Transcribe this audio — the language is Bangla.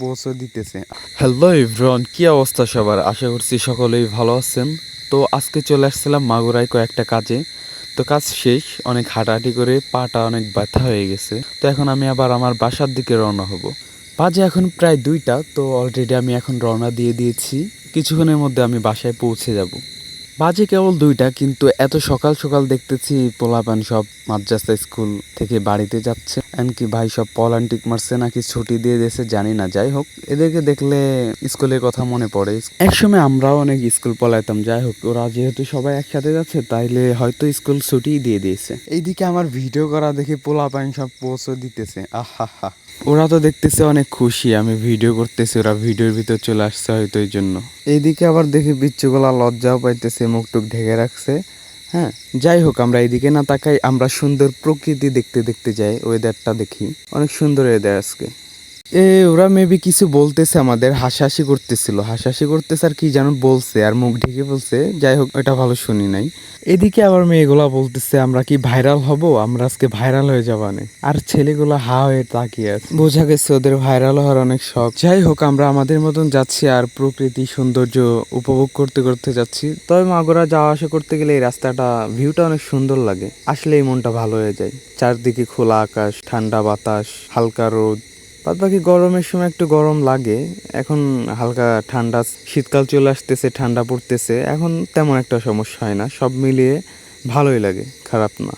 পৌঁছে দিতেছে। হ্যালো এভরিওয়ান, কি অবস্থা সবার? আশা করছি সকলেই ভালো আছেন। তো আজকে চলে আসছিলাম মাগুরায় কয়েকটা কাজে। তো কাজ শেষ, অনেক হাঁটাহাঁটি করে পাটা অনেক ব্যথা হয়ে গেছে। তো এখন আমি আবার আমার বাসার দিকে রওনা হব। বাজে এখন প্রায় 2টা। তো অলরেডি আমি এখন রওনা দিয়ে দিয়েছি। কিছুক্ষণের মধ্যে আমি বাসায় পৌঁছে যাব। বাজে কেবল 2টা, কিন্তু এত সকাল সকাল দেখতেছি পোলাপান সব মাদ্রাসা স্কুল থেকে বাড়িতে যাচ্ছে। এমনকি ভাই সব পলান্টিক মারছে নাকি ছুটি দিয়ে দিয়েছে জানি না। যাই হোক, এদেরকে দেখলে স্কুলের কথা মনে পড়ে। একসময় আমরাও অনেক স্কুল পলাইতাম। যাই হোক, ওরা যেহেতু সবাই একসাথে যাচ্ছে তাইলে হয়তো স্কুল ছুটিই দিয়ে দিয়েছে। এইদিকে আমার ভিডিও করা দেখে পোলাপান সব পোস্টও দিতেছে। আহা, ওরা তো দেখতেছে অনেক খুশি আমি ভিডিও করতেছি, ওরা ভিডিওর ভিতর চলে আসছে হয়তো এই জন্য। এইদিকে আবার দেখি বিচ্ছুগুলা লজ্জাও পাইতেছে, মুখ টুক ঢেকে রাখছে। হ্যাঁ, যাই হোক, আমরা এইদিকে না তাকাই, আমরা সুন্দর প্রকৃতি দেখতে দেখতে যাই। ওয়েদারটা দেখি, অনেক সুন্দর ওয়েদার আজকে। ওরা মেবি কিছু বলতেছে, আমাদের হাসাহাসি করতেছিল, হাসাহাসি করতেছে আর কি যেন বলছে, আর মুখ ঢেকে বলছে। যাই হোক, এটা ভালো শুনি নাই। এদিকে আবার মেয়েগুলা বলতেছে আমরা কি ভাইরাল হব, আমরা আজকে ভাইরাল হয়ে যাবানে। আর ছেলেগুলা হা হয়ে তাকিয়ে আছে, বোঝা গেছে ওদের ভাইরাল হওয়ার অনেক শখ। যাই হোক, আমরা আমাদের মতন যাচ্ছি আর প্রকৃতি সৌন্দর্য উপভোগ করতে করতে যাচ্ছি। তবে মাগুরা যাওয়া আসা করতে গেলে এই রাস্তাটা ভিউটা অনেক সুন্দর লাগে, আসলে এই মনটা ভালো হয়ে যায়। চারদিকে খোলা আকাশ, ঠান্ডা বাতাস, হালকা রোদ। বাদ বাকি গরমের সময় একটু গরম লাগে, এখন হালকা ঠান্ডা, শীতকাল চলে আসতেছে, ঠান্ডা পড়তেছে, এখন তেমন একটা সমস্যা হয় না। সব মিলিয়ে ভালোই লাগে, খারাপ না।